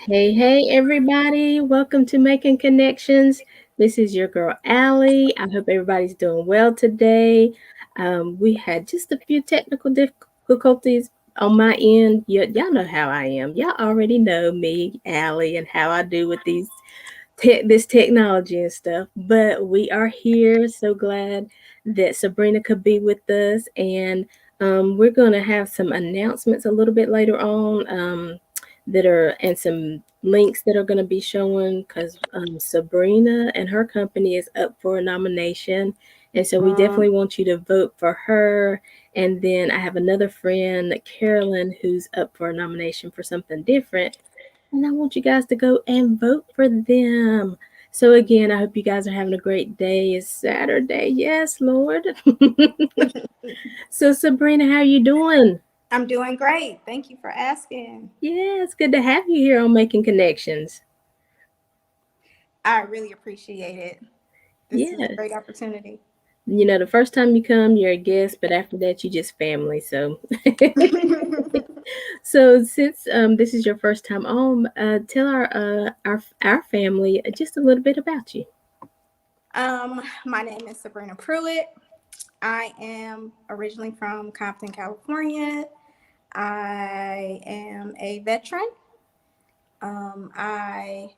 Hey, hey, everybody. Welcome to Making Connections. This is your girl, Allie. I hope everybody's doing well today. We had just a few technical difficulties on my end. Y'all know how I am. Y'all already know me, Allie, and how I do with this technology and stuff. But we are here. So glad that Sabrina could be with us. And we're going to have some announcements a little bit later on that are, and some links that are going to be showing because Sabrina and her company is up for a nomination. And so we definitely want you to vote for her. And then I have another friend, Carolyn, who's up for a nomination for something different, and I want you guys to go and vote for them. So again, I hope you guys are having a great day. It's Saturday. Yes, Lord. So Sabrina, how you doing? I'm doing great. Thank you for asking. Yeah, it's good to have you here on Making Connections. I really appreciate it. This is a Yeah. great opportunity. The first time you come, you're a guest, but after that, you just family. So, so since this is your first time on, tell our family just a little bit about you. My name is Sabrina Pruitt. I am originally from Compton, California. I am a veteran. I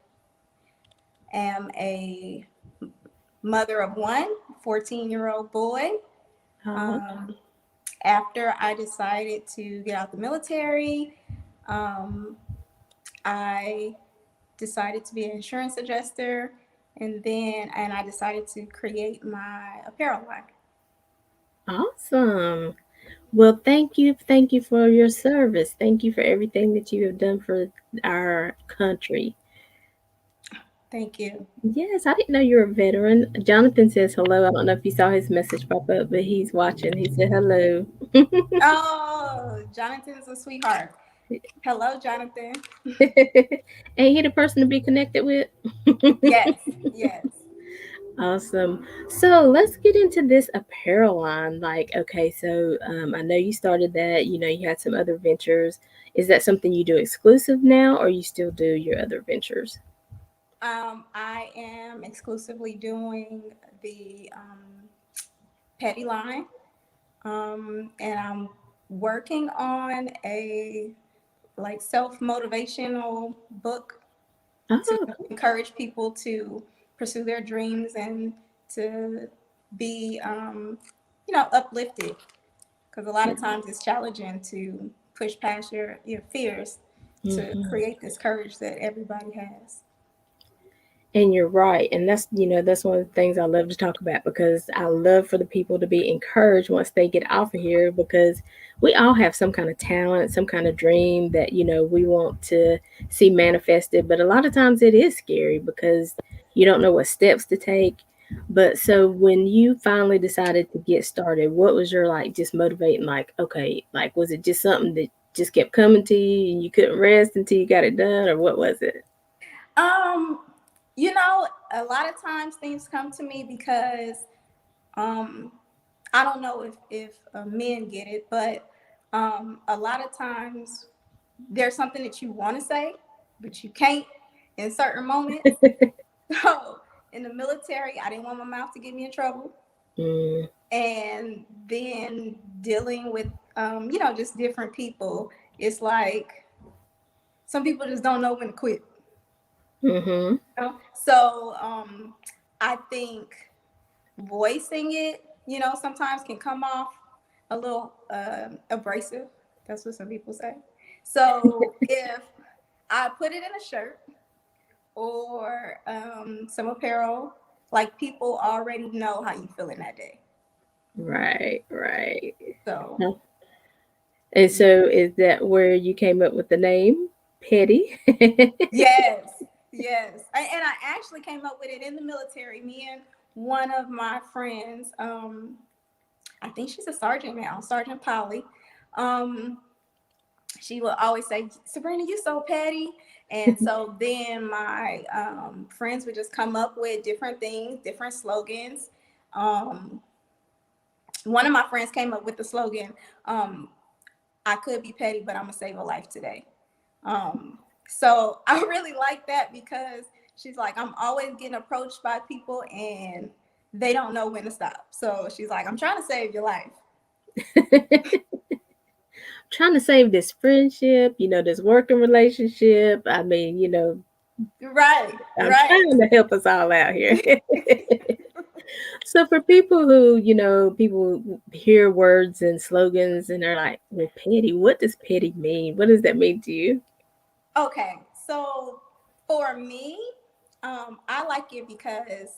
am a mother of one 14-year-old boy. Oh, Um, After I decided to get out the military, um, I decided to be an insurance adjuster, and I decided to create my apparel line. awesome. Well, thank you for your service. Thank you for everything that you have done for our country. Thank you. Yes, I didn't know you were a veteran. Jonathan says hello. I don't know if you saw his message pop up, but he's watching. He said hello. Oh, Jonathan's a sweetheart. Hello, Jonathan. Ain't he the person to be connected with? Yes, yes. Awesome. So let's get into this apparel line. Like, okay, so I know you started that. You had some other ventures. Is that something you do exclusive now, or you still do your other ventures? I am exclusively doing the petty line, and I'm working on a like self motivational book to Oh, encourage people to pursue their dreams and to be, uplifted. Because a lot of times it's challenging to push past your fears to mhm. create this courage that everybody has. And you're right. And that's one of the things I love to talk about because I love for the people to be encouraged once they get off of here because we all have some kind of talent, some kind of dream that, we want to see manifested. But a lot of times it is scary because you don't know what steps to take. But so when you finally decided to get started, what was your like just motivating, like, okay, like was it just something that just kept coming to you and you couldn't rest until you got it done, or what was it? Um, a lot of times things come to me because um, I don't know if men get it, but a lot of times there's something that you want to say, but you can't in certain moments. So in the military, I didn't want my mouth to get me in trouble. Mm, And then dealing with, just different people, it's like some people just don't know when to quit. mm-hmm. So I think voicing it, sometimes can come off a little abrasive. That's what some people say. So if I put it in a shirt or some apparel, like people already know how you feeling that day. Right, right. So Huh. And so is that where you came up with the name Petty? yes, yes, and I actually came up with it in the military. Me and one of my friends, I think she's a sergeant now, Sergeant Polly. Um, she would always say, "Sabrina, you so petty." And so then my friends would just come up with different things, different slogans. Um, One of my friends came up with the slogan, um, "I could be petty, but I'm gonna save a life today." Um, So I really like that because she's like, I'm always getting approached by people and they don't know when to stop. So she's like, I'm trying to save your life. Trying to save this friendship, this working relationship. I mean, Right, I'm right. trying to help us all out here. So for people who, people hear words and slogans and they're like, well, petty, what does petty mean? What does that mean to you? Okay, so for me, I like it because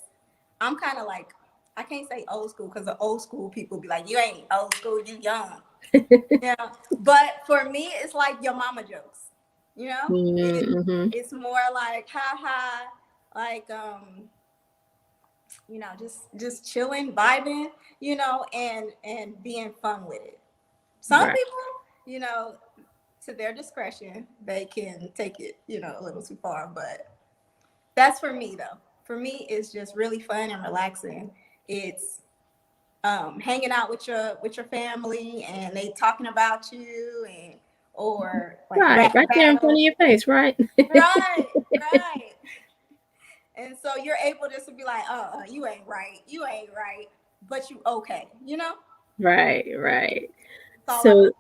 I'm kind of like, I can't say old school because the old school people be like, you ain't old school, you young. Yeah. But for me, it's like your mama jokes. Mm-hmm. It's more like ha ha, like just chilling, vibing, and being fun with it. Some Right. people, you know, to their discretion, they can take it, a little too far. But that's for me though. For me, it's just really fun and relaxing. It's hanging out with your family and they talking about you and or like Right. rap Right there in front battle. of your face, right? Right, right. And so you're able just to be like, you ain't right, but you okay, Right, right. It's all about.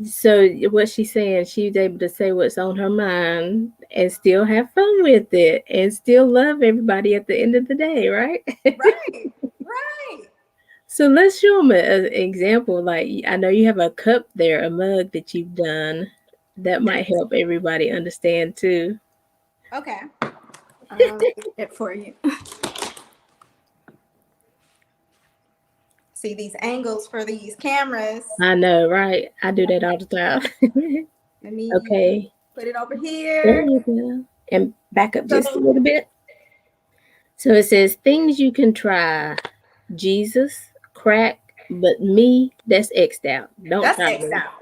So what she's saying, she's able to say what's on her mind and still have fun with it and still love everybody at the end of the day, right? Right, right. So let's show them an example. Like I know you have a cup there, a mug that you've done that might help everybody understand too. Okay. I'll get it for you. See these angles for these cameras. I know, right? I do that all the time. Let me Okay, put it over there here. you go. And back up just a So little bit. So it says things you can try: Jesus, crack, but me, that's X'd out. Don't that's try X me. out.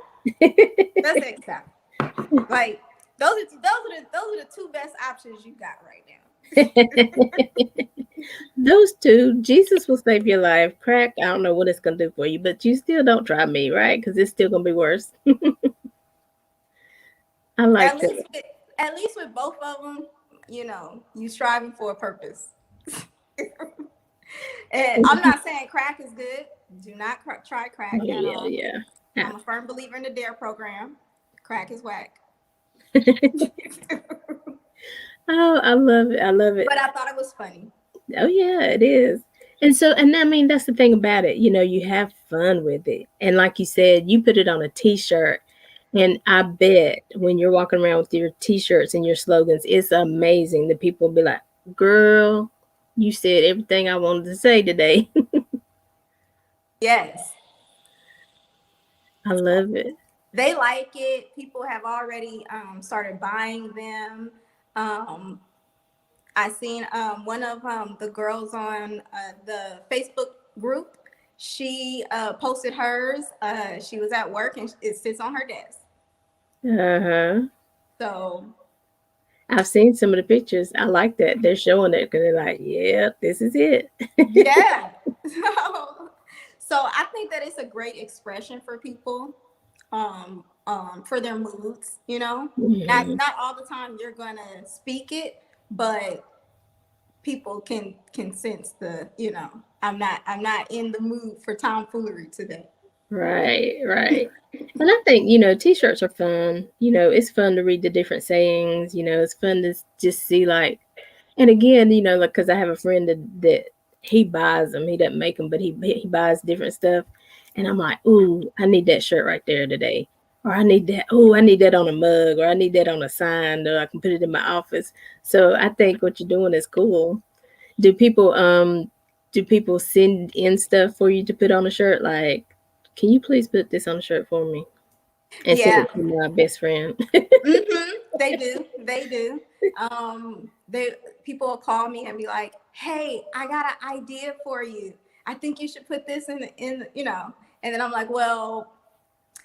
That's X out. Like those are the two best options you got right now. Those two, Jesus will save your life. Crack, I don't know what it's gonna do for you, but you still don't try me, right? Because it's still gonna be worse. I like at that. least with, at least with both of them, you striving for a purpose. And I'm not saying crack is good. Do not try Oh, crack at yeah, all. yeah. I'm a firm believer in the DARE program. Crack is whack. Oh, I love it. I love it. But I thought it was funny. Oh yeah, it is. And I mean that's the thing about it. You have fun with it. And like you said, you put it on a t-shirt. And I bet when you're walking around with your t-shirts and your slogans, it's amazing that people be like, "Girl, you said everything I wanted to say today." Yes. I love it. They like it. People have already started buying them. I seen one of the girls on the Facebook group. She posted hers. She was at work and it sits on her desk. Uh-huh. So I've seen some of the pictures. I like that. They're showing it because they're like, yeah, this is it. yeah. So I think that it's a great expression for people, for their moods. Mhm. Not all the time you're gonna speak it, but people can sense the, I'm not in the mood for tomfoolery today. Right, right. And I think, t-shirts are fun. It's fun to read the different sayings. It's fun to just see like, and again, like, because I have a friend that he buys them. He doesn't make them, but he buys different stuff. And I'm like, ooh, I need that shirt right there today. Or I need that. Oh, I need that on a mug, or I need that on a sign, or I can put it in my office. So I think what you're doing is cool. Do people send in stuff for you to put on a shirt? Like, can you please put this on a shirt for me and send Yeah. it to my best friend? They do. They do. They People will call me and be like, "Hey, I got an idea for you. I think you should put this in. And then I'm like, "Well,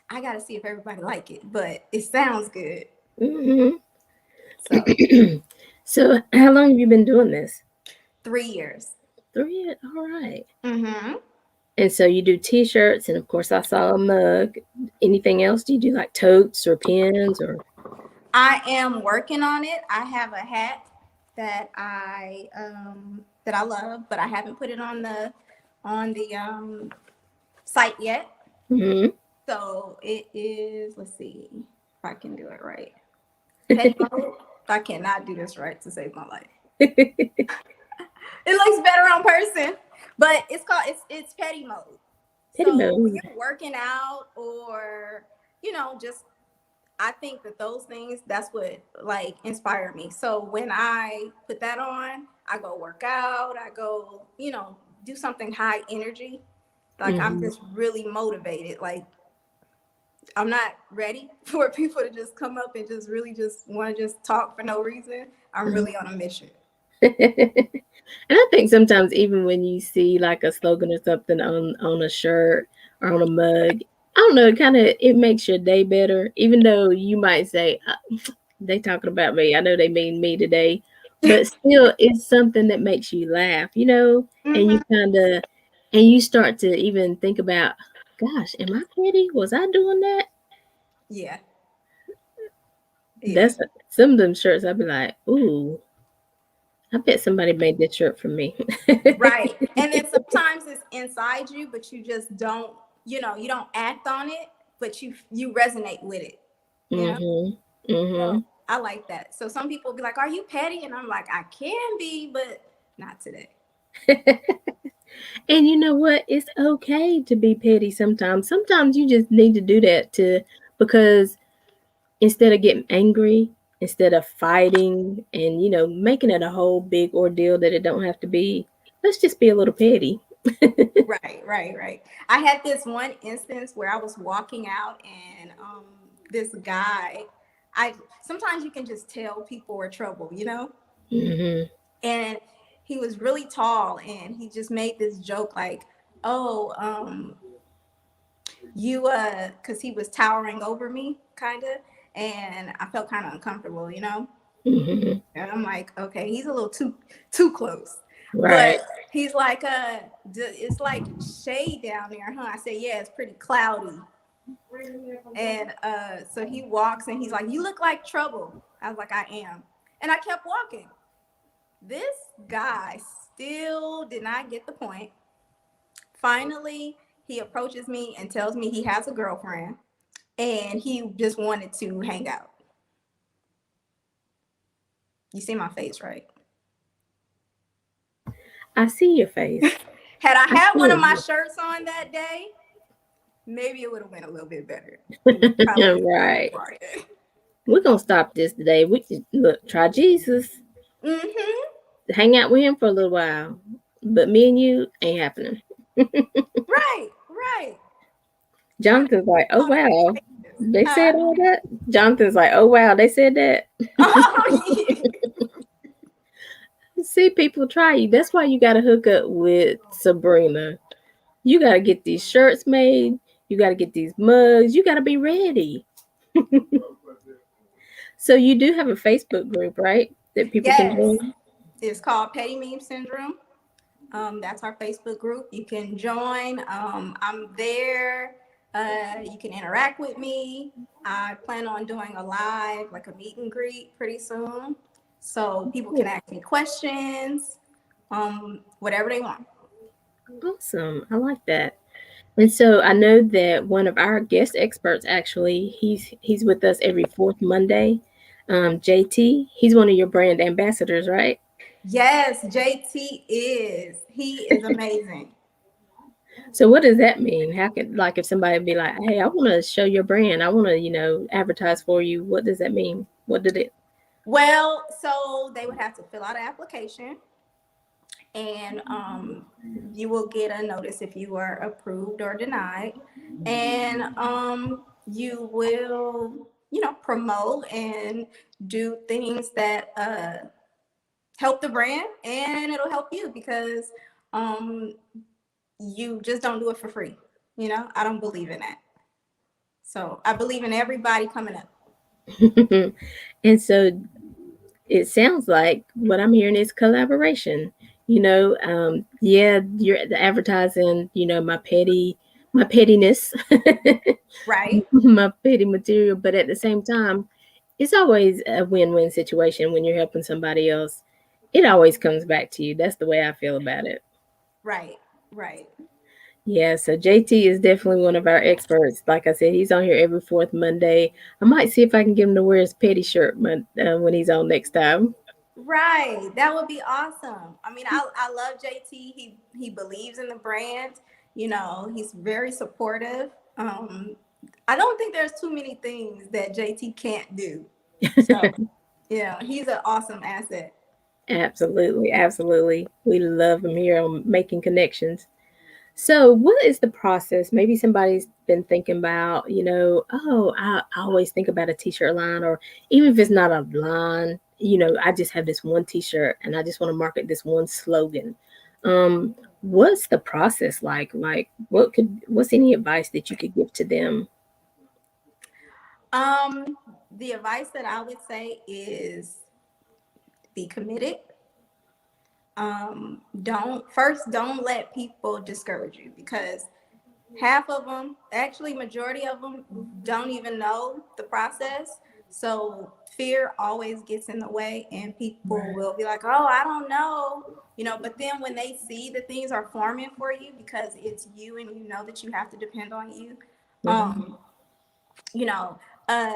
I got to see if everybody like it, but it sounds good." Hmm. So So, how long have you been doing this? 3 years. 3 years. All right. Mm-hmm. And so you do t-shirts, and of course, I saw a mug. Anything else? Do you do like totes or pins or? I am working on it. I have a hat that I love, but I haven't put it on the site yet. Hmm. So it is. Let's see if I can do it right. Petty mode. I cannot do this right to save my life. It looks better on person, but it's petty mode. Petty So when mode. you're working out, or just I think that those things, that's what like inspire me. So when I put that on, I go work out, I go, do something high energy. Like I'm Hmm. just really motivated. Like I'm not ready for people to just come up and just really just want to just talk for no reason. I'm really on a mission. And I think sometimes even when you see like a slogan or something on a shirt or on a mug, I don't know, it makes your day better. Even though you might say they talking about me, I know they mean me today, but still, it's something that makes you laugh, and Hmm. and you start to even think about, gosh, am I petty? Was I doing that? Yeah. Yeah. That's some of them shirts. I'd be like, ooh, I bet somebody made that shirt for me. Right. And then sometimes it's inside you, but you just don't, you don't act on it, but you resonate with it, you know? Mhm. So Mhm. I like that. So some people be like, "Are you petty?" And I'm like, "I can be, but not today." And you know what? It's okay to be petty sometimes. Sometimes you just need to do that to because instead of getting angry, instead of fighting and making it a whole big ordeal that it don't have to be, let's just be a little petty. Right, right, right. I had this one instance where I was walking out, and this guy, I sometimes you can just tell people are trouble, Mhm. and he was really tall, and he just made this joke like, "Oh, you because he was towering over me, kind of, and I felt kind of uncomfortable. Mhm. And I'm like, okay, he's a little too close. Right. But he's like, it's like shade down there, huh? I said, yeah, it's pretty cloudy. And so he walks and he's like, you look like trouble. I was like, I am. And I kept walking. This guy still did not get the point. Finally, he approaches me and tells me he has a girlfriend and he just wanted to hang out. You see my face, right? I see your face. Had I I had one feel of my you. shirts on that day, maybe it would have went a little bit better. We probably would Right. have parted. We're gonna stop this today. We just look, try Jesus. Mm-hmm. Hang out with him for a little while. But me and you ain't happening. Right, right. Trying to Jonathan's like, oh on wow. a They huh? said all that? Jonathan's like, oh wow, they said that. Oh yeah. See, people try you. That's why you gotta hook up with Sabrina. You gotta get these shirts made, you gotta get these mugs, you gotta be ready. So you do have a Facebook group, right? That people can Yes. join? It's called Petty Meme Syndrome. That's our Facebook group. You can join. I'm there. You can interact with me. I plan on doing a live, like a meet and greet, pretty soon, so people can ask me questions, whatever they want. Awesome. I like that. And so I know that one of our guest experts actually, he's with us every fourth Monday. JT, he's one of your brand ambassadors, right? Yes, JT is. He is amazing. So what does that mean? How can like if somebody be like, "Hey, I want to show your brand. I want to, advertise for you." What does that mean? What did it? Well, so they would have to fill out an application, and you will get a notice if you are approved or denied, and you will, promote and do things that help the brand, and it'll help you because um, you just don't do it for free. I don't believe in that. So I believe in everybody coming up. And so it sounds like what I'm hearing is collaboration. Yeah, you're the advertising, my pettiness, Right. my petty material, but at the same time, It's always a win-win situation when you're helping somebody else. It always comes back to you. That's the way I feel about it. Right, right. Yeah, so JT is definitely one of our experts. Like I said, he's on here every fourth Monday. I might see if I can get him to wear his petty shirt when he's on next time. Right. That would be awesome. I mean, I love JT. He believes in the brand. You know, he's very supportive. I don't think there's too many things that JT can't do. So yeah, he's an awesome asset. Absolutely, absolutely. We love him here on Making Connections. So, what is the process? Maybe somebody's been thinking about, oh, I always think about a t-shirt line, or even if it's not a line, I just have this one t-shirt and I just want to market this one slogan. What's the process like? Like, what's any advice that you could give to them? The advice that I would say is be committed. Don't let people discourage you, because half of them, actually majority of them, don't even know the process. So fear always gets in the way, and people will be like, oh, I don't know, but then when they see that things are forming for you because it's you and you know that you have to depend on you, Mhm. um you know uh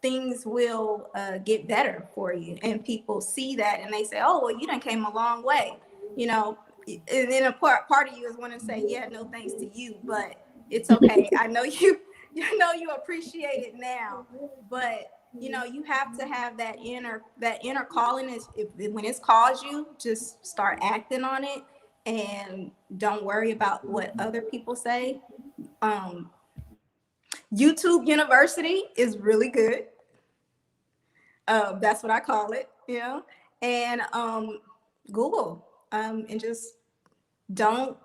things will get better for you, and people see that and they say, oh, well, you done came a long way, you know and then a part of you is want to say, yeah, no thanks to you, but it's okay. I know you you know you appreciate it now, but you have to have that inner calling. Is if when it's calls you, just start acting on it, and don't worry about what other people say. um YouTube University is really good. That's what I call it, and Google, and just don't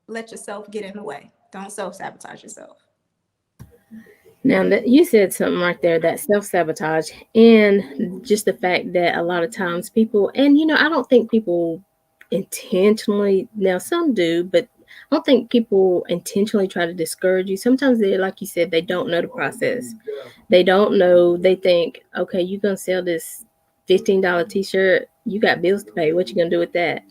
let yourself get in the way. Don't self sabotage yourself. Now that you said something right there, that self-sabotage, and just the fact that a lot of times people, and I don't think people intentionally, now some do, but I don't think people intentionally try to discourage you. Sometimes they, like you said, they don't know the process. They don't know. They think, okay, you're gonna sell this $15 t-shirt, you got bills to pay. What you gonna do with that?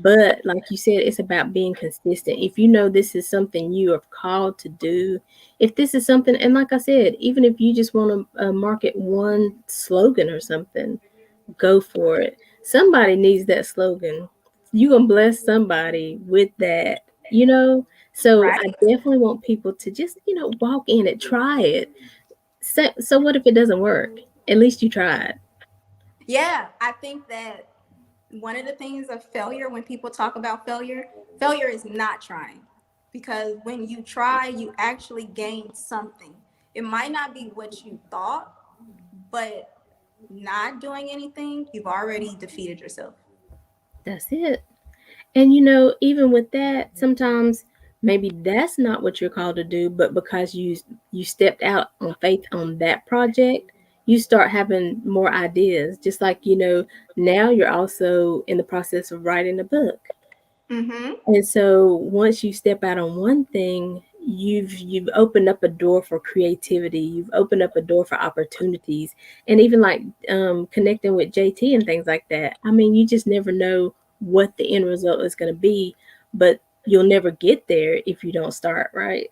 But like you said, it's about being consistent. If you know this is something you are called to do, if this is something, and like I said, even if you just want to market one slogan or something, go for it. Somebody needs that slogan. You gonna bless somebody with that, you know. So I Right. definitely want people to just walk in it, try it. So what if it doesn't work? At least you tried. Yeah, I think that one of the things of failure, when people talk about failure is not trying. Because when you try, you actually gain something. It might not be what you thought, but not doing anything, you've already defeated yourself. That's it. And even with that, sometimes maybe that's not what you're called to do, but because you stepped out on faith on that project, you start having more ideas. Just like, now you're also in the process of writing a book. Mm-hmm. And so once you step out on one thing, you've opened up a door for creativity. You've opened up a door for opportunities, and even like connecting with JT and things like that. I mean, you just never know what the end result is going to be, but you'll never get there if you don't start, right?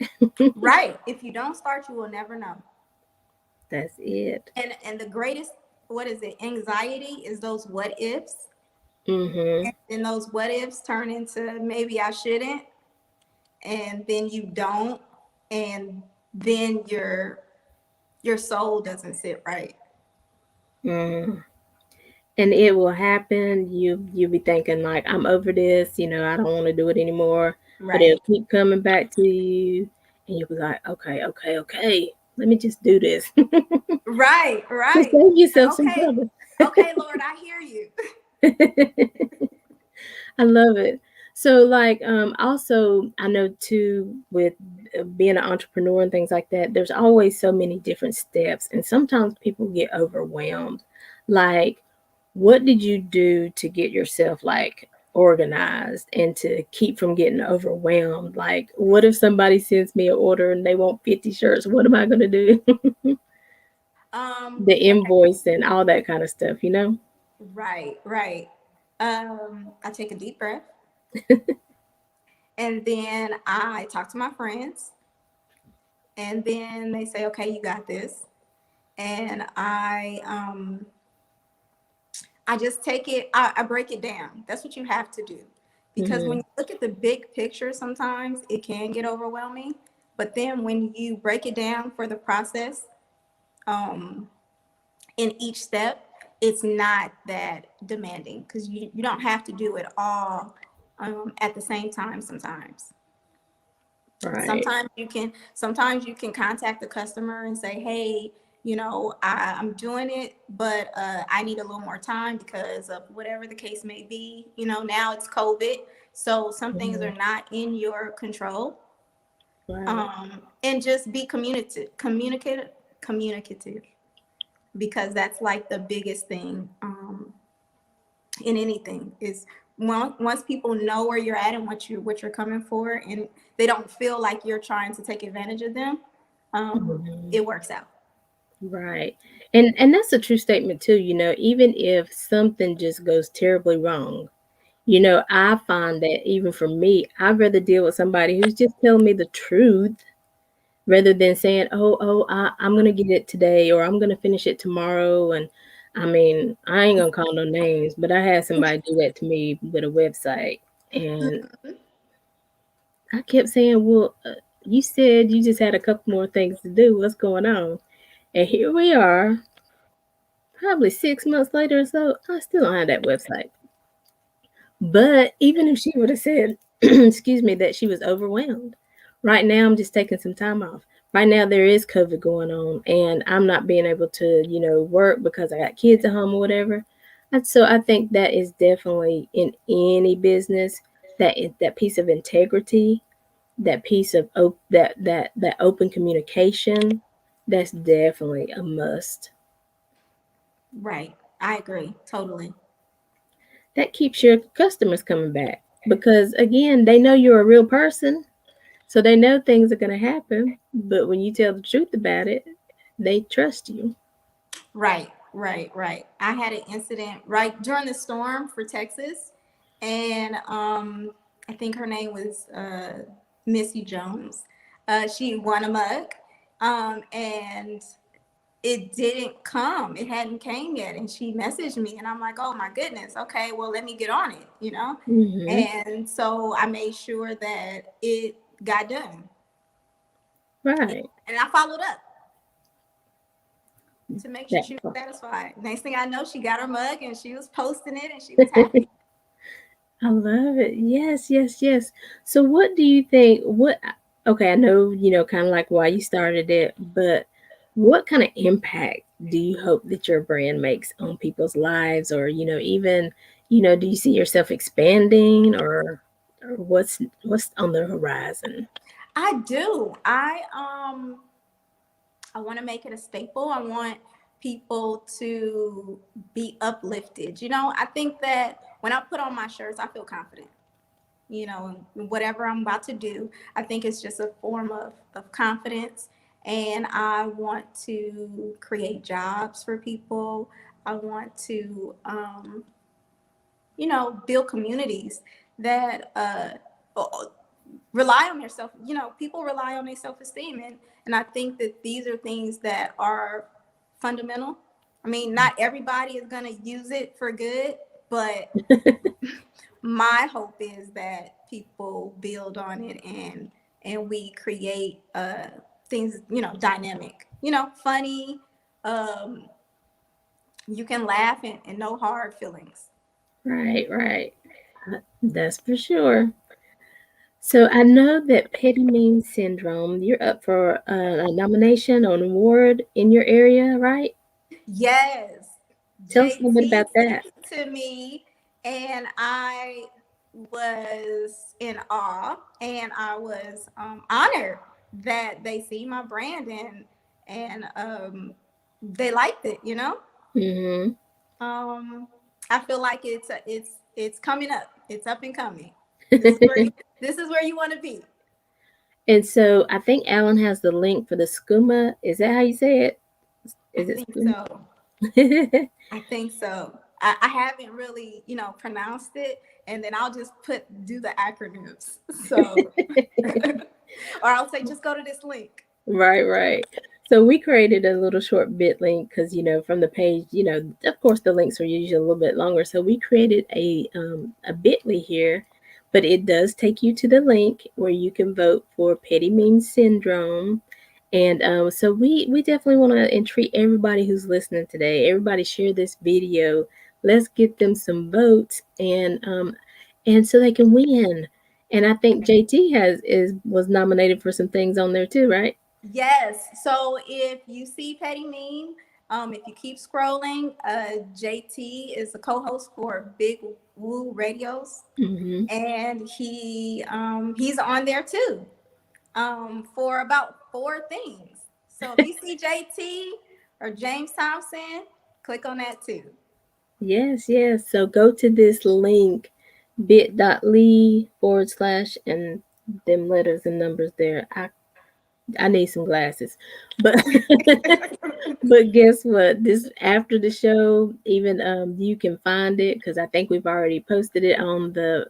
Right. If you don't start, you will never know. That's it. And the greatest, what is it? Anxiety is those what ifs. Mm-hmm. And then those what ifs turn into maybe I shouldn't, and then you don't, and then your soul doesn't sit right. Mm. And it will happen. You'll be thinking like, I'm over this. I don't want to do it anymore. But it'll Right. keep coming back to you, and you'll be like, okay, okay, okay. Let me just do this. Right, To right. save yourself some Okay, trouble. okay, Lord, I hear you. I love it. So, like, also, I know too, with being an entrepreneur and things like that, there's always so many different steps, and sometimes people get overwhelmed. Like, what did you do to get yourself like organized and to keep from getting overwhelmed? Like, what if somebody sends me an order and they want 50 shirts? What am I going to do? The Okay. invoice and all that kind of stuff, you know? Right, right. I take a deep breath and then I talk to my friends and then they say, okay, you got this. And I just take it, I break it down. That's what you have to do. Because when Hmm. you look at the big picture, sometimes it can get overwhelming. But then when you break it down for the process, um, in each step, it's not that demanding because you don't have to do it all at the same time sometimes. Right. Sometimes you can contact the customer and say, hey, I'm doing it, but I need a little more time because of whatever the case may be. Now it's COVID, so some things Mhm. are not in your control. Right. And just be communicative, because that's like the biggest thing in anything is once people know where you're at and what you're coming for, and they don't feel like you're trying to take advantage of them, Mhm. it works out. Right. And that's a true statement too, you know, even if something just goes terribly wrong. You know, I find that even for me, I'd rather deal with somebody who's just telling me the truth rather than saying, I'm gonna get it today or I'm gonna finish it tomorrow. And I mean, I ain't gonna call no names, but I had somebody do that to me with a website, and I kept saying, "Well, you said you just had a couple more things to do. What's going on?" And here we are, probably 6 months later or so. I still don't have that website. But even if she would have said, excuse me, that she was overwhelmed, right now I'm just taking some time off. Right now there is COVID going on, and I'm not being able to, you know, work because I got kids at home or whatever. And so I think that is definitely in any business that piece of integrity, that piece of that open communication, that's definitely a must. Right, I agree totally. That keeps your customers coming back because again, they know you're a real person. So they know things are going to happen, but when you tell the truth about it, they trust you. Right, right, right. I had an incident right during the storm for Texas, and I think her name was Missy Jones. She won a mug, and it didn't come. It hadn't came yet, and she messaged me, and I'm like, oh my goodness. Okay, well let me get on it. Hmm. And so I made sure that it got done, Right. and I followed up to make sure That she was part. satisfied. Next thing I know, she got her mug and she was posting it and she was happy. I love it. Yes, yes, yes. So what do you think okay, I know, you know, kind of like why you started it, but what kind of impact do you hope that your brand makes on people's lives, or, you know, even, you know, do you see yourself expanding, or what's on the horizon? I do. I want to make it a staple. I want people to be uplifted. I think that when I put on my shirts, I feel confident. Whatever I'm about to do, I think it's just a form of confidence. And I want to create jobs for people. I want to build communities that rely on their self. People rely on their self-esteem, and I think that these are things that are fundamental. I mean, not everybody is going to use it for good, but my hope is that people build on it, and we create things, dynamic, funny. um you can laugh, and no hard feelings. Right, right. That's for sure. So I know that Petty Mean Syndrome, you're up for a nomination or an award in your area, right? Yes, Tell us a little bit JT about sent that. it to me, and I was in awe, and I was honored that they see my brand, and they liked it. Hmm. Um, I feel like it's coming up. It's up and coming. This is where you, this is where you want to be. And so I think Alan has the link for the skooma. Is that how you say it? I Is it think Spleen? so. I think so. I haven't really, pronounced it, and then I'll just do the acronyms. So, or I'll say, just go to this link. Right, right. So we created a little short bit link because from the page, of course the links are usually a little bit longer. So we created a Bitly here, but it does take you to the link where you can vote for petty meme syndrome. And so we definitely want to entreat everybody who's listening today. Everybody share this video. Let's get them some votes and so they can win. And I think JT was nominated for some things on there too, right? Yes. So if you see Petty Meme, if you keep scrolling, JT is a co-host for Big Woo Radios, and he's on there too, for about 4 things. So if you see JT or James Thompson, click on that too. Yes, yes. So go to this link, bit.ly/ and them letters and numbers there. I need some glasses. But but guess what? This after the show, even you can find it because I think we've already posted it on the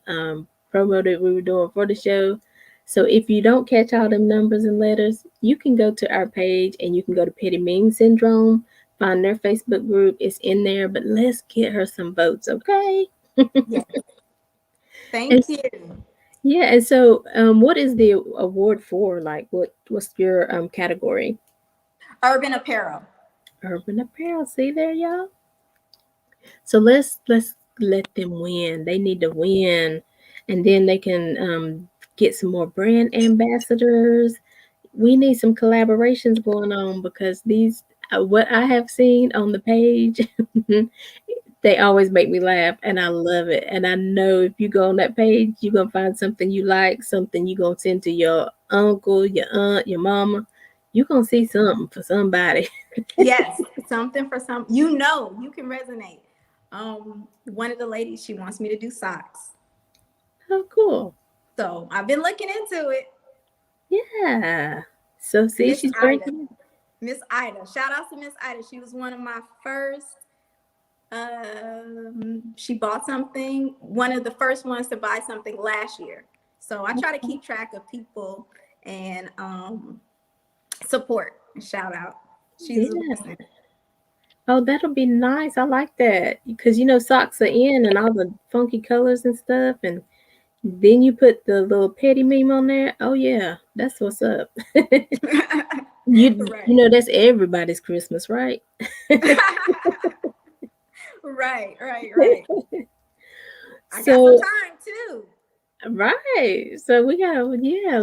promo that we were doing for the show. So if you don't catch all them numbers and letters, you can go to our page and you can go to Petty Meme Syndrome, find their Facebook group. It's in there, but let's get her some votes, okay? Yes. Thank And you. yeah, and so what is the award for? Like what's your category? Urban apparel. Urban apparel. See there, y'all? So let's let them win. They need to win, and then they can get some more brand ambassadors. We need some collaborations going on because these what I have seen on the page, they always make me laugh, and I love it. And I know if you go on that page, you're gonna find something you like, something you're gonna send to your uncle, your aunt, your mama. You're gonna see something for somebody. Yes, something for some. You can resonate. One of the ladies, she wants me to do socks. Oh, cool. So I've been looking into it. Yeah. So see, Miss she's Ida. breaking. Miss Ida. Shout out to Miss Ida. She was one of my first. She bought something, one of the first ones to buy something last year. So I try to keep track of people and support and shout out. She's Yeah. Oh, that'll be nice. I like that because socks are in and all the funky colors and stuff, and then you put the little petty meme on there. Oh yeah, that's what's up. Right. That's everybody's Christmas, right? Right. I got So some time too. right. So we got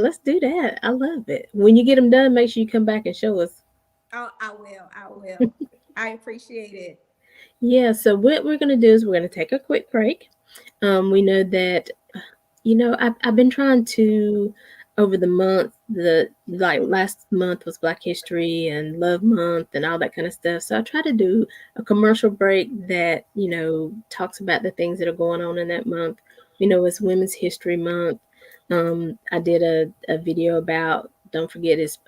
let's do that. I love it. When you get them done, make sure you come back and show us. Oh, I will. I appreciate it. Yeah, so what we're going to do is we're going to take a quick break. We know that, I've been trying to, over the month, like last month was Black History and Love Month and all that kind of stuff. So I try to do a commercial break that, talks about the things that are going on in that month. It's Women's History Month. I did a video about, don't forget, it's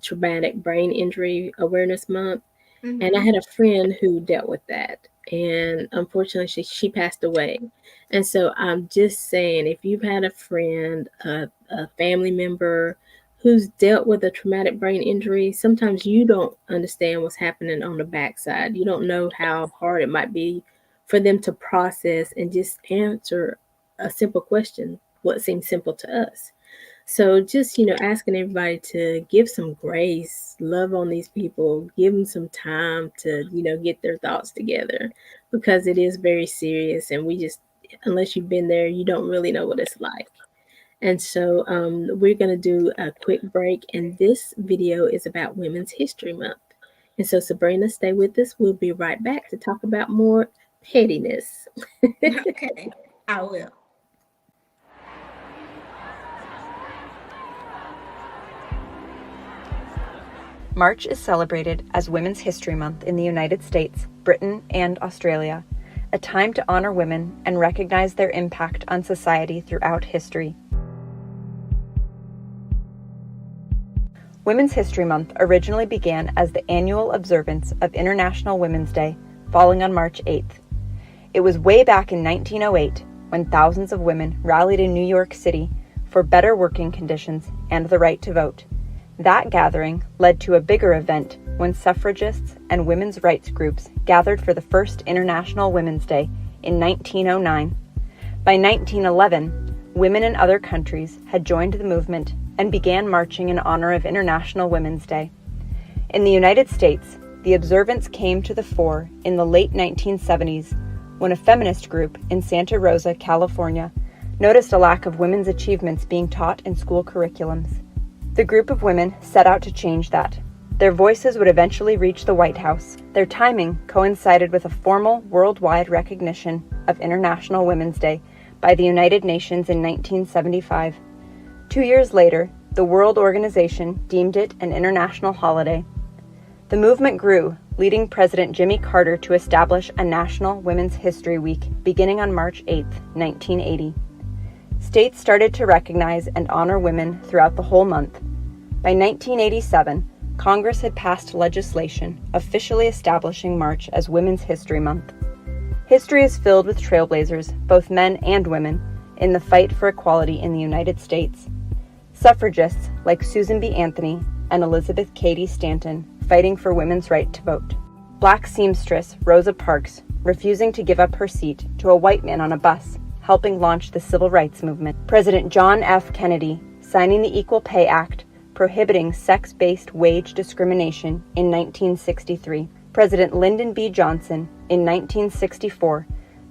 Traumatic Brain Injury Awareness Month. Mm-hmm. And I had a friend who dealt with that. And unfortunately, she passed away. And so I'm just saying, if you've had a friend, a family member who's dealt with a traumatic brain injury, sometimes you don't understand what's happening on the backside. You don't know how hard it might be for them to process and just answer a simple question, what seems simple to us. So just, asking everybody to give some grace, love on these people, give them some time to, get their thoughts together because it is very serious. And unless you've been there, you don't really know what it's like. And so we're going to do a quick break. And this video is about Women's History Month. And so Sabrina, stay with us. We'll be right back to talk about more pettiness. Okay, I will. March is celebrated as Women's History Month in the United States, Britain, and Australia, a time to honor women and recognize their impact on society throughout history. Women's History Month originally began as the annual observance of International Women's Day, falling on March 8th. It was way back in 1908 when thousands of women rallied in New York City for better working conditions and the right to vote. That gathering led to a bigger event when suffragists and women's rights groups gathered for the first International Women's Day in 1909. By 1911, women in other countries had joined the movement and began marching in honor of International Women's Day. In the United States, the observance came to the fore in the late 1970s when a feminist group in Santa Rosa, California, noticed a lack of women's achievements being taught in school curriculums. The group of women set out to change that. Their voices would eventually reach the White House. Their timing coincided with a formal worldwide recognition of International Women's Day by the United Nations in 1975. 2 years later, the World Organization deemed it an international holiday. The movement grew, leading President Jimmy Carter to establish a National Women's History Week beginning on March 8, 1980. States started to recognize and honor women throughout the whole month. By 1987, Congress had passed legislation officially establishing March as Women's History Month. History is filled with trailblazers, both men and women, in the fight for equality in the United States. Suffragists like Susan B. Anthony and Elizabeth Cady Stanton fighting for women's right to vote. Black seamstress Rosa Parks refusing to give up her seat to a white man on a bus, helping launch the civil rights movement. President John F. Kennedy signing the Equal Pay Act, prohibiting sex-based wage discrimination in 1963. President Lyndon B. Johnson in 1964,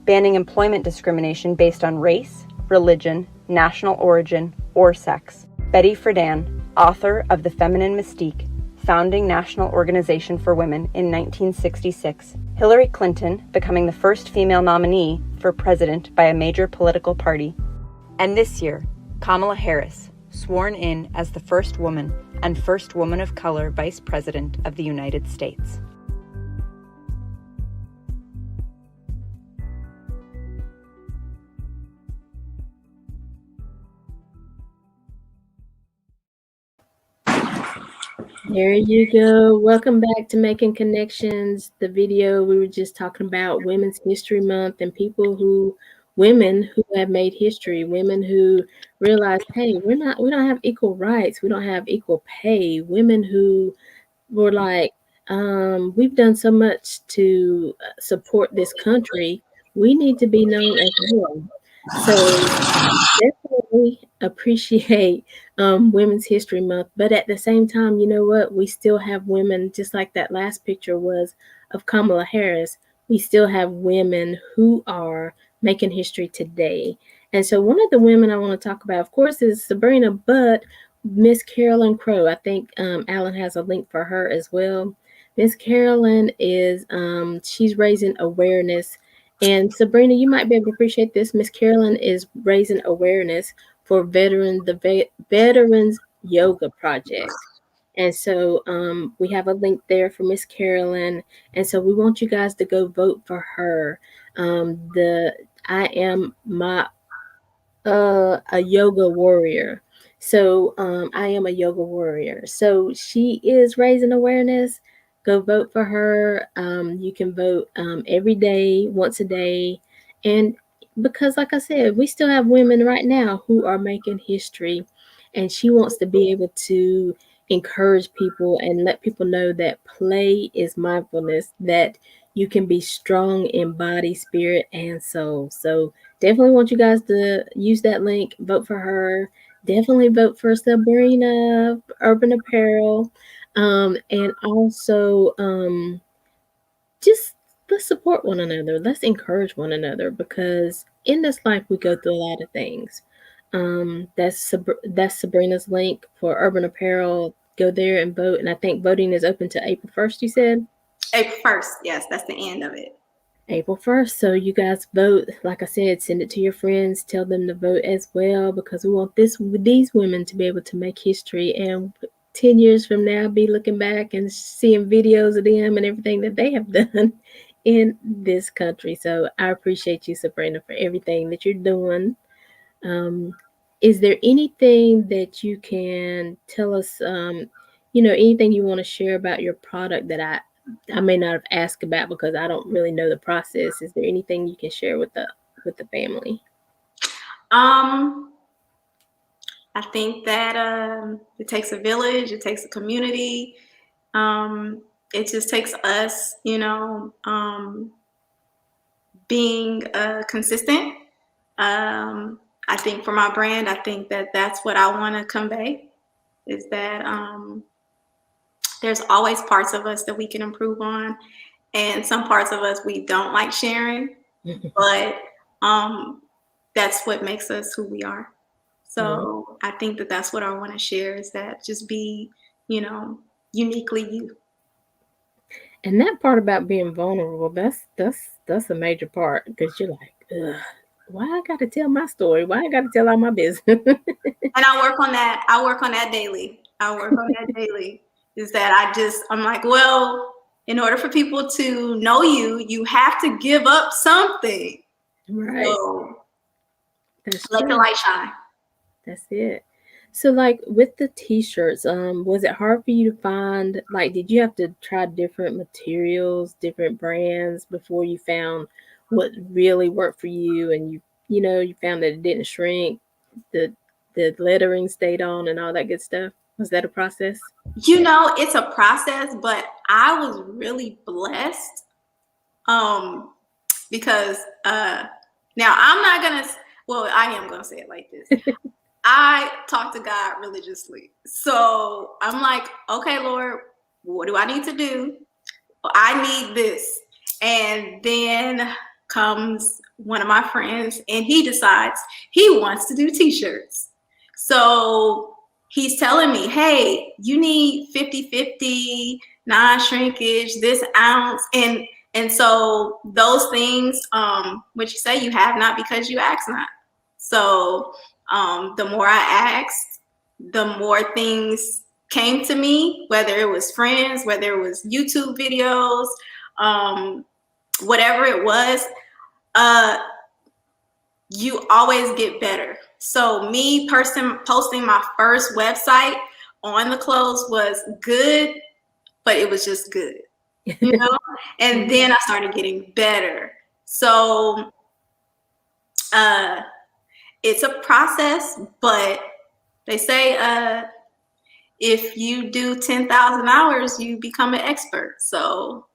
banning employment discrimination based on race, religion, national origin, or sex. Betty Friedan, author of The Feminine Mystique, founding National Organization for Women in 1966. Hillary Clinton becoming the first female nominee for president by a major political party. And this year, Kamala Harris, sworn in as the first woman and first woman of color vice president of the United States. There you go. Welcome back to Making Connections. The video we were just talking about Women's History Month and women who have made history, women who realized, hey, we don't have equal rights, we don't have equal pay. Women who were like, we've done so much to support this country. We need to be known as well. So definitely appreciate Women's History Month, but at the same time, you know what? We still have women, just like that last picture was of Kamala Harris. We still have women who are making history today. And so one of the women I want to talk about, of course, is Sabrina, but Miss Carolyn Crow. I think Alan has a link for her as well. Miss Carolyn is she's raising awareness. And Sabrina, you might be able to appreciate this. Miss Carolyn is raising awareness for Veterans Yoga Project. And so we have a link there for Miss Carolyn. And so we want you guys to go vote for her. I am a yoga warrior. So I am a yoga warrior. So she is raising awareness. Go vote for her. You can vote every day, once a day. And because, like I said, we still have women right now who are making history. And she wants to be able to encourage people and let people know that play is mindfulness, that you can be strong in body, spirit, and soul. So definitely want you guys to use that link, vote for her. Definitely vote for Sabrina Urban Apparel. And also just let's support one another. Let's encourage one another, because in this life we go through a lot of things. That's Sabrina's link for Urban Apparel. Go there and vote. And I think voting is open to April 1st, you said? April 1st. Yes, that's the end of it. April 1st. So you guys vote. Like I said, send it to your friends. Tell them to vote as well, because we want these women to be able to make history. And 10 years from now, be looking back and seeing videos of them and everything that they have done in this country. So I appreciate you, Sabrina, for everything that you're doing. Is there anything that you can tell us? anything you want to share about your product that I may not have asked about because I don't really know the process. Is there anything you can share with the family? I think that it takes a village, it takes a community. It just takes us, being consistent. I think for my brand, I think that that's what I want to convey is that there's always parts of us that we can improve on, and some parts of us we don't like sharing, but that's what makes us who we are. So I think that that's what I want to share is that just be, uniquely you. And that part about being vulnerable, that's a major part because you're like, ugh, why I got to tell my story? Why I got to tell all my business? And I work on that. I work on that daily. Is that I'm like, well, in order for people to know you, you have to give up something. Right. So that's let true. the light shine. That's it. So like with the t-shirts, was it hard for you to find, like, did you have to try different materials, different brands before you found what really worked for you and you found that it didn't shrink, the lettering stayed on and all that good stuff? Was that a process? It's a process, but I was really blessed because now I'm not gonna, well, I am gonna say it like this. I talk to God religiously. So I'm like, okay, Lord, what do I need to do? I need this. And then comes one of my friends and he decides he wants to do t-shirts. So he's telling me, hey, you need 50-50, non-shrinkage, this ounce. And so those things, what you say, you have not because you ask not. So the more I asked, the more things came to me, whether it was friends, whether it was YouTube videos, whatever it was, you always get better. So me posting my first website on the clothes was good, but it was just good, and then I started getting better. So it's a process, but they say if you do 10,000 hours, you become an expert. So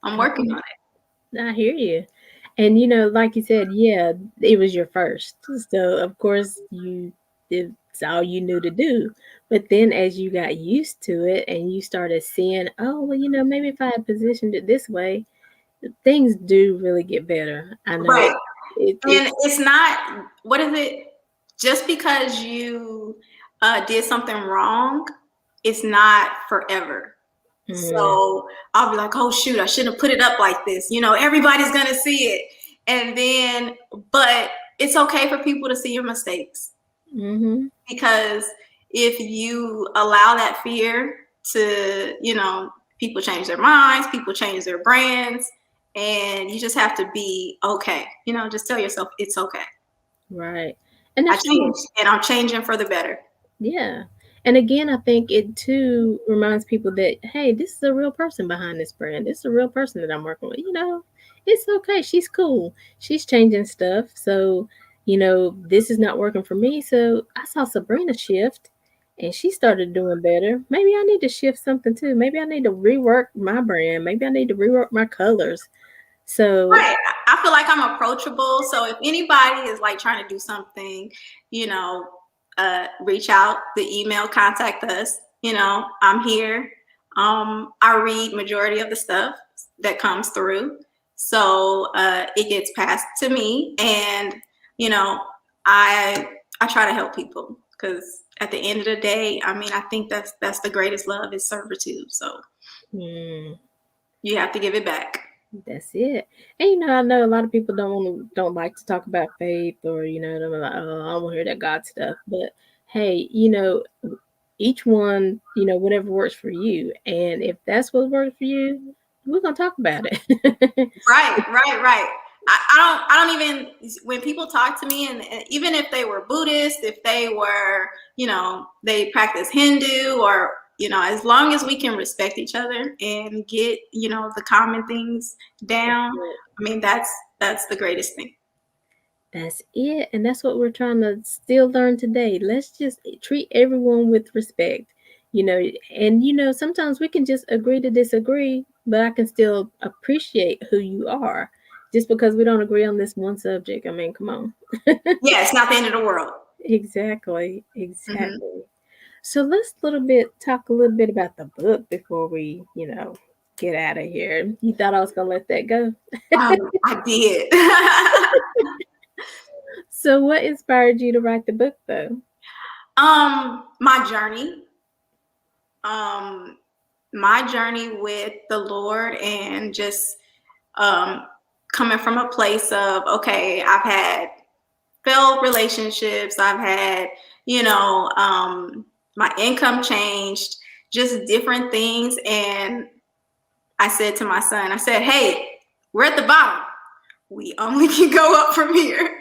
I'm working on it. I hear you. And like you said, yeah, it was your first. So of course it's all you knew to do. But then as you got used to it and you started seeing, oh, well, maybe if I had positioned it this way, things do really get better. I know. Right. And it's not, what is it? Just because you did something wrong, it's not forever. So I'll be like, oh shoot, I shouldn't have put it up like this. Everybody's gonna see it. And then, but it's okay for people to see your mistakes. Because if you allow that fear to, people change their minds, people change their brands, and you just have to be okay. Just tell yourself it's okay. Right. And I changed, and I'm changing for the better. Yeah. And again, I think it too reminds people that, hey, this is a real person behind this brand. This is a real person that I'm working with. It's okay. She's cool. She's changing stuff. So, this is not working for me. So I saw Sabrina shift and she started doing better. Maybe I need to shift something too. Maybe I need to rework my brand. Maybe I need to rework my colors. So right. I feel like I'm approachable. So if anybody is like trying to do something, reach out, the email, contact us. I'm here. I read majority of the stuff that comes through. So it gets passed to me, and I try to help people because at the end of the day, I think that's the greatest love is servitude. So you have to give it back. That's it. And I know a lot of people don't like to talk about faith, or they're like, oh, I don't want to hear that God stuff. But hey, each one, whatever works for you. And if that's what works for you, we're gonna talk about it. Right. I don't even, when people talk to me, and even if they were Buddhist, if they were, they practice Hindu, or, as long as we can respect each other and get, the common things down, I mean, that's the greatest thing. That's it. And that's what we're trying to still learn today. Let's just treat everyone with respect, and sometimes we can just agree to disagree, but I can still appreciate who you are just because we don't agree on this one subject. I mean, come on. Yeah, it's not the end of the world. Exactly. Mm-hmm. So let's talk a little bit about the book before we, get out of here. You thought I was going to let that go? I did. So what inspired you to write the book, though? My journey. My journey with the Lord, and just coming from a place of, okay, I've had failed relationships. I've had, my income changed, just different things. And I said to my son, I said, hey, we're at the bottom. We only can go up from here.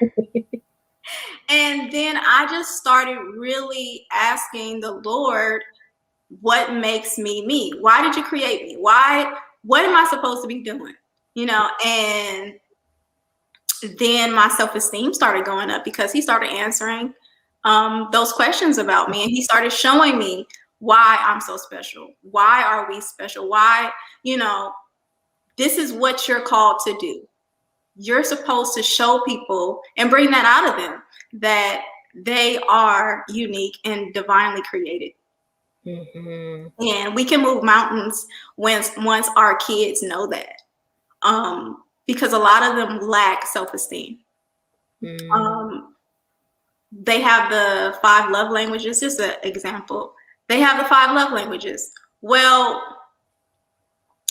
And then I just started really asking the Lord, what makes me me? Why did you create me? What am I supposed to be doing? And then my self-esteem started going up because he started answering those questions about me, and he started showing me why I'm so special. Why are we special? Why, this is what you're called to do. You're supposed to show people and bring that out of them, that they are unique and divinely created. Mm-hmm. And we can move mountains once our kids know that. Because a lot of them lack self-esteem. Mm. They have the 5 love languages, just an example. They have the 5 love languages. Well,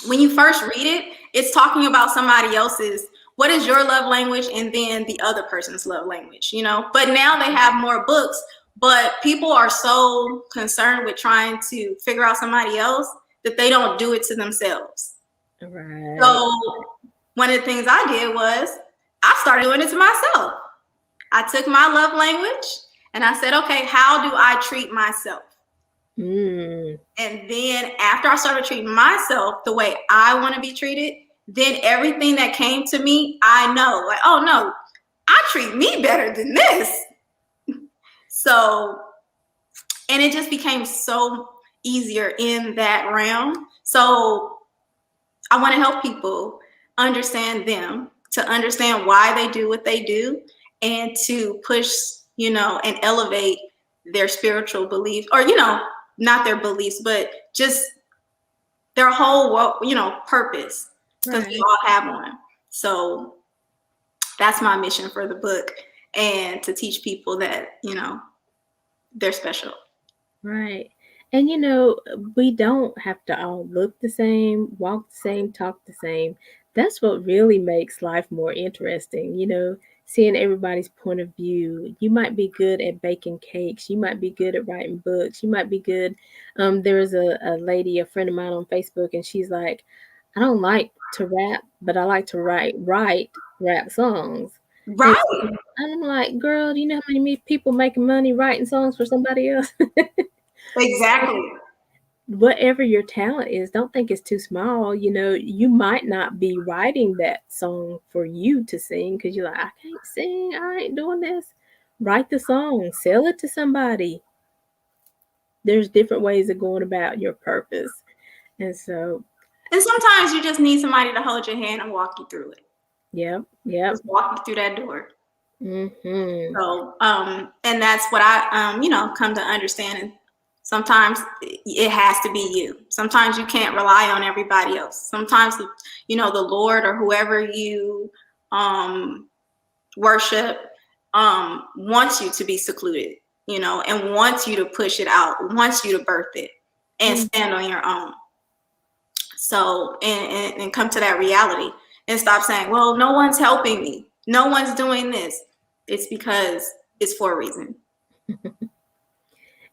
when you first read it, it's talking about somebody else's, what is your love language, and then the other person's love language, But now they have more books, but people are so concerned with trying to figure out somebody else that they don't do it to themselves. Right. So one of the things I did was I started doing it to myself. I took my love language and I said, okay, how do I treat myself? Mm. And then after I started treating myself the way I want to be treated, then everything that came to me, I know, like, oh no, I treat me better than this. So, and it just became so easier in that realm. So I want to help people understand them, to understand why they do what they do, and to push, and elevate their spiritual beliefs, or, not their beliefs, but just their whole, purpose, because right. We all have one. So that's my mission for the book, and to teach people that, they're special. Right. And, we don't have to all look the same, walk the same, talk the same. That's what really makes life more interesting, seeing everybody's point of view. You might be good at baking cakes. You might be good at writing books. You might be good. There was a lady, a friend of mine on Facebook, and she's like, I don't like to rap, but I like to write rap songs. Right. And I'm like, girl, do you know how many people making money writing songs for somebody else? Exactly. Whatever your talent is, don't think it's too small. You might not be writing that song for you to sing because you're like, I can't sing. I ain't doing this. Write the song, sell it to somebody. There's different ways of going about your purpose. And sometimes you just need somebody to hold your hand and walk you through it. Yep. Just walk you through that door. Mm-hmm. So, and that's what I, come to understand. And sometimes it has to be you. Sometimes you can't rely on everybody else. Sometimes, the Lord or whoever you worship wants you to be secluded, and wants you to push it out, wants you to birth it and stand on your own. So, and come to that reality and stop saying, well, no one's helping me. No one's doing this. It's because it's for a reason.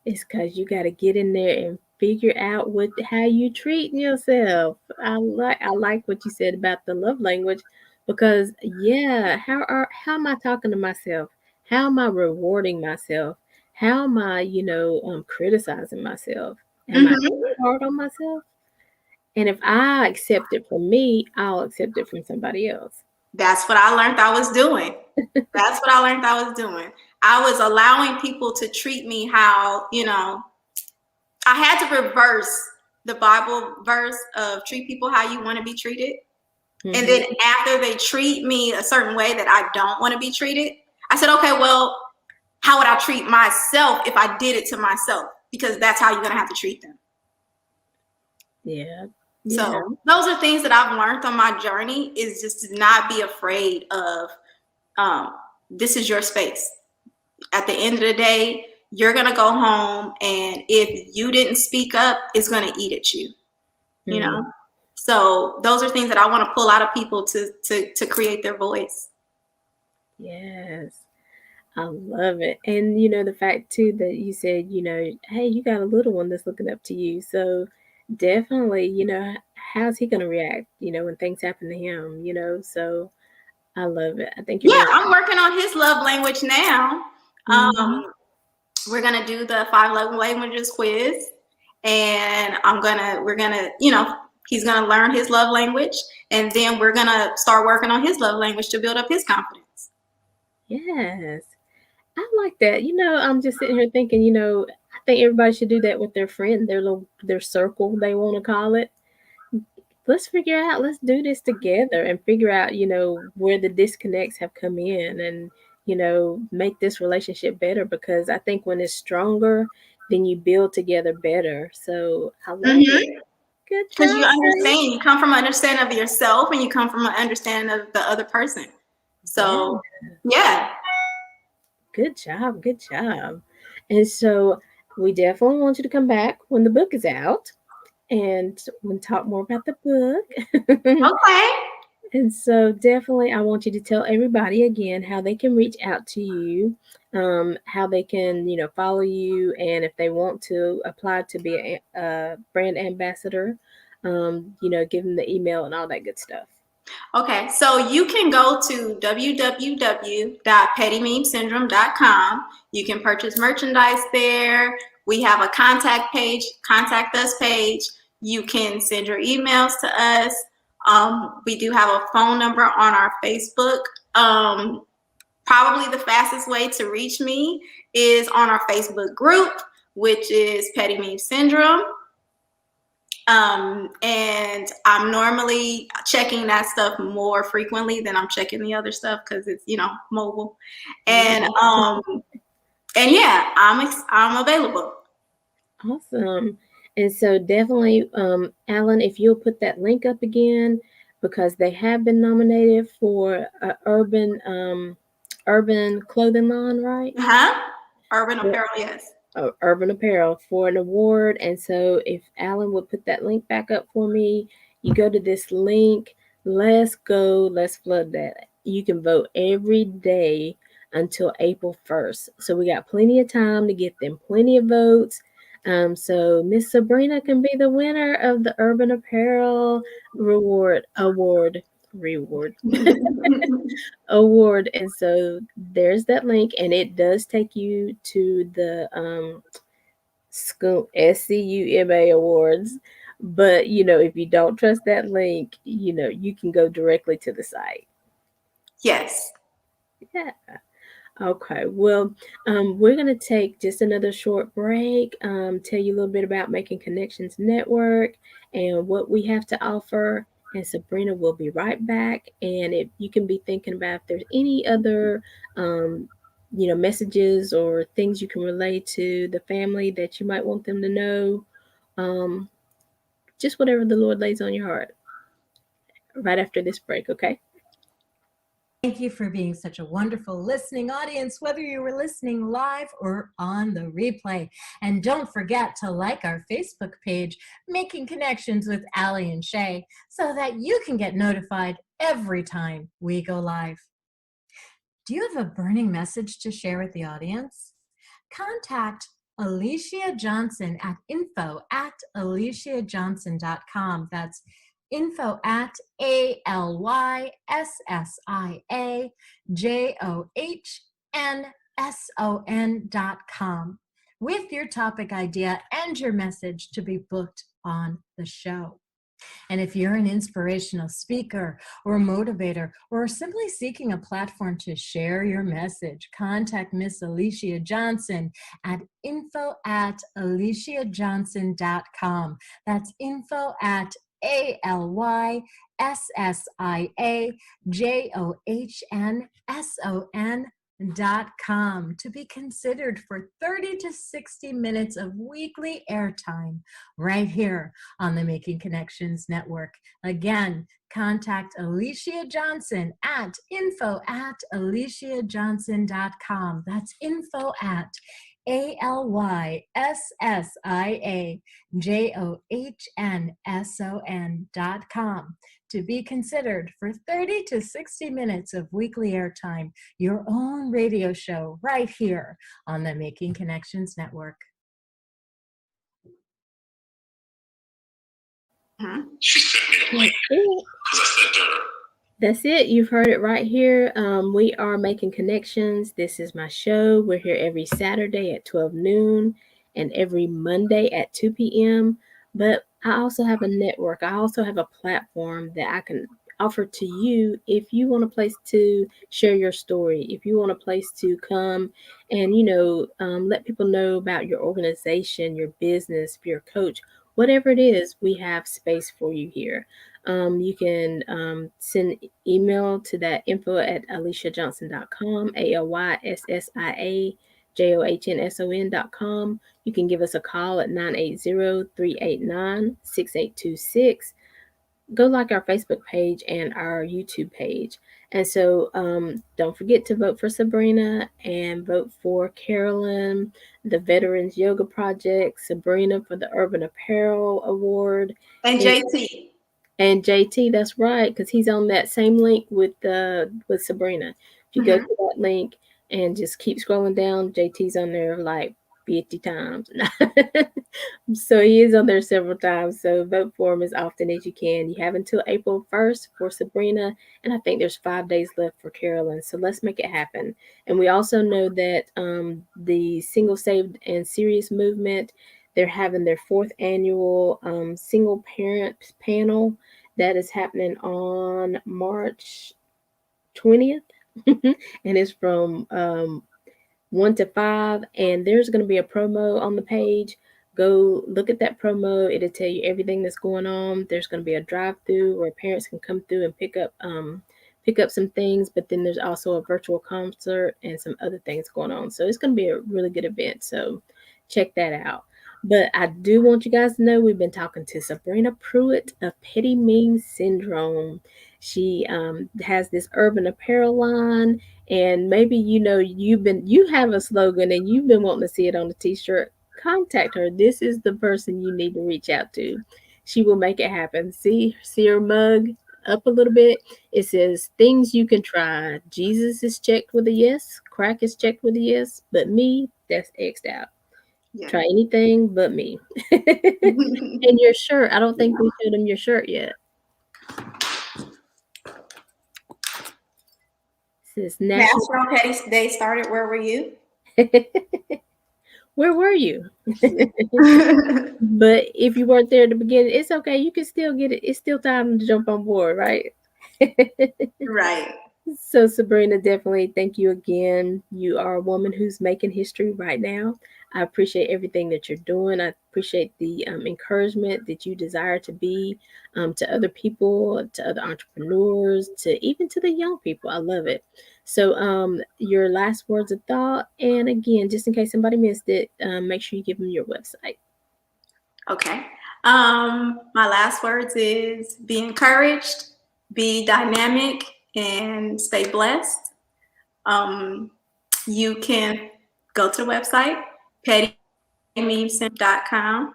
It's because you got to get in there and figure out how you treating yourself. I like what you said about the love language. Because yeah, how am I talking to myself? How am I rewarding myself? How am I, criticizing myself? Am I Hmm. hard on myself? And if I accept it from me, I'll accept it from somebody else. That's what I learned I was doing. That's what I learned I was doing. I was allowing people to treat me how, I had to reverse the Bible verse of treat people how you want to be treated. And Hmm. then after they treat me a certain way that I don't want to be treated, I said, okay, well, how would I treat myself if I did it to myself? Because that's how you're going to have to treat them. Yeah. Yeah. So those are things that I've learned on my journey, is just to not be afraid of, this is your space. At the end of the day, you're going to go home, and if you didn't speak up, it's going to eat at you, you Hmm. know? So those are things that I want to pull out of people to create their voice. Yes. I love it. And the fact too that you said, hey, you got a little one that's looking up to you. So definitely, how's he gonna react, when things happen to him. So I love it. I think you're Yeah, doing I'm working on his love language now. Mhm. We're gonna do the 5 love languages quiz, and we're gonna, he's gonna learn his love language, and then we're gonna start working on his love language to build up his confidence. Yes. I like that. I'm just sitting here thinking, I think everybody should do that with their friend, their circle they want to call it. Let's figure out, let's do this together and figure out, where the disconnects have come in and, make this relationship better because I think when it's stronger, then you build together better. So I love it. Mm-hmm. Good Because you job, understand, Grace. you come from an understanding of yourself, and you come from an understanding of the other person. Yeah, So, yeah. good job. Good job. And so we definitely want you to come back when the book is out and we'll talk more about the book. Okay. And so, definitely, I want you to tell everybody again how they can reach out to you, how they can, follow you, and if they want to apply to be a brand ambassador, give them the email and all that good stuff. Okay, so you can go to www.pettymemsyndrome.com. You can purchase merchandise there. We have a contact us page. You can send your emails to us. We do have a phone number on our Facebook. Probably the fastest way to reach me is on our Facebook group, which is Petty Meme Syndrome. And I'm normally checking that stuff more frequently than I'm checking the other stuff because it's, mobile. And Yeah. and yeah, I'm available. Awesome. And so, definitely, Alan, if you'll put that link up again, because they have been nominated for urban clothing line, right? Huh? Urban Apparel, yes. Urban Apparel for an award. And so, if Alan would put that link back up for me, you go to this link. Let's go. Let's flood that. You can vote every day until April 1st. So, we got plenty of time to get them plenty of votes. So, Miss Sabrina can be the winner of the Urban Apparel reward award. And so there's that link, and it does take you to the SCUMA awards. But if you don't trust that link, you can go directly to the site. Yes. Yeah. Okay. Well, we're going to take just another short break, tell you a little bit about Making Connections Network and what we have to offer. And Sabrina will be right back. And if you can be thinking about if there's any other, messages or things you can relay to the family that you might want them to know, um, just whatever the Lord lays on your heart right after this break. Okay. Thank you for being such a wonderful listening audience, whether you were listening live or on the replay. And don't forget to like our Facebook page, Making Connections with Allie and Shay, so that you can get notified every time we go live. Do you have a burning message to share with the audience? Contact Alicia Johnson at info@aliciajohnson.com. That's info@ALYSSIAJOHNSON.com with your topic idea and your message to be booked on the show. And if you're an inspirational speaker or a motivator or simply seeking a platform to share your message, contact Miss Alicia Johnson at info@aliciajohnson.com. That's info@ALYSSIAJOHNSON.com to be considered for 30 to 60 minutes of weekly airtime right here on the Making Connections Network. Again, contact Alicia Johnson at info@aliciajohnson.com. That's info@ALYSSIAJOHNSON.com to be considered for 30 to 60 minutes of weekly airtime, your own radio show right here on the Making Connections Network. She sent me a link because I sent her. That's it. You've heard it right here. We are Making Connections. This is my show. We're here every Saturday at 12 noon and every Monday at 2 p.m. But I also have a network. I also have a platform that I can offer to you if you want a place to share your story, if you want a place to come and, let people know about your organization, your business, your coach, whatever it is, we have space for you here. You can send email to that info@aliciajohnson.com, ALYSSIAJOHNSON.com. You can give us a call at 980-389-6826. Go like our Facebook page and our YouTube page. And so don't forget to vote for Sabrina and vote for Carolyn, the Veterans Yoga Project, Sabrina for the Urban Apparel Award. And JT. And JT, that's right, because he's on that same link with Sabrina. If you go to that link and just keep scrolling down, JT's on there like 50 times. So he is on there several times. So vote for him as often as you can. You have until April 1st for Sabrina, and I think there's 5 days left for Carolyn. So let's make it happen. And we also know that the Single, Saved, and Serious movement, they're having their 4th annual single parent panel that is happening on March 20th. And it's from 1 to 5. And there's going to be a promo on the page. Go look at that promo. It'll tell you everything that's going on. There's going to be a drive-through where parents can come through and pick up some things. But then there's also a virtual concert and some other things going on. So it's going to be a really good event. So check that out. But I do want you guys to know we've been talking to Sabrina Pruitt of Petty Mean Syndrome. She has this urban apparel line, and maybe you have a slogan and you've been wanting to see it on the t-shirt. Contact her. This is the person you need to reach out to. She will make it happen. See her mug up a little bit. It says things you can try. Jesus is checked with a yes. Crack is checked with a yes. But me, that's X'd out. Yeah. Try anything but me. And your shirt. I don't think we showed them your shirt yet. This National Petty Day started. Where were you? Where were you? But if you weren't there at the beginning, it's okay. You can still get it. It's still time to jump on board, right? Right. So Sabrina, definitely thank you again. You are a woman who's making history right now. I appreciate everything that you're doing. I appreciate the encouragement that you desire to be to other people, to other entrepreneurs, even to the young people. I love it. So your last words of thought, and again, just in case somebody missed it, make sure you give them your website. Okay. My last words is be encouraged, be dynamic, and stay blessed. You can go to the website, pettymemesyndrome.com.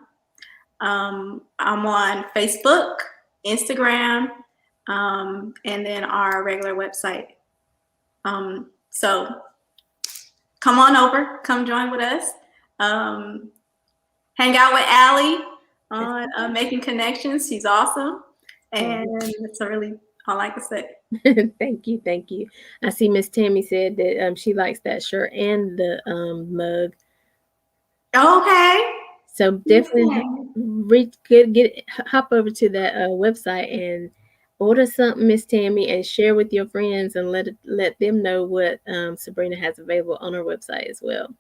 I'm on Facebook, Instagram, and then our regular website. So come on over, come join with us. Hang out with Allie on Making Connections. She's awesome. And that's really all I can say. Thank you. Thank you. I see Miss Tammy said that she likes that shirt and the mug. Okay. So definitely hop over to that website and order something, Miss Tammy, and share with your friends and let them know what Sabrina has available on her website as well.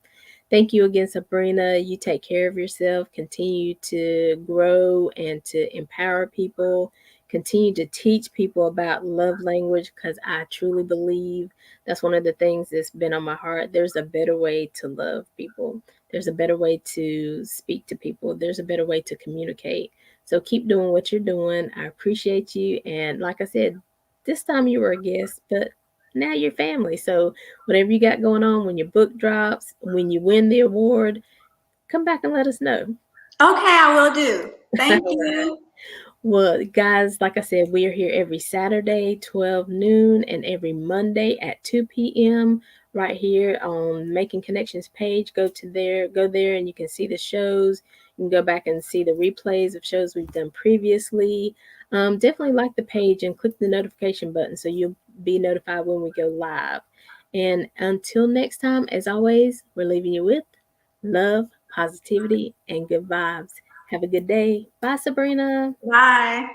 Thank you again, Sabrina. You take care of yourself. Continue to grow and to empower people. Continue to teach people about love language, because I truly believe that's one of the things that's been on my heart. There's a better way to love people. There's a better way to speak to people. There's a better way to communicate. So keep doing what you're doing. I appreciate you. And like I said, this time you were a guest, but now you're family. So whatever you got going on, when your book drops, when you win the award, come back and let us know. Okay, I will do. Thank you. Well, guys, like I said, we are here every Saturday, 12 noon, and every Monday at 2 p.m. right here on Making Connections page. Go there, and you can see the shows. You can go back and see the replays of shows we've done previously. Definitely like the page and click the notification button so you'll be notified when we go live. And until next time, as always, we're leaving you with love, positivity, and good vibes. Have a good day. Bye, Sabrina. Bye.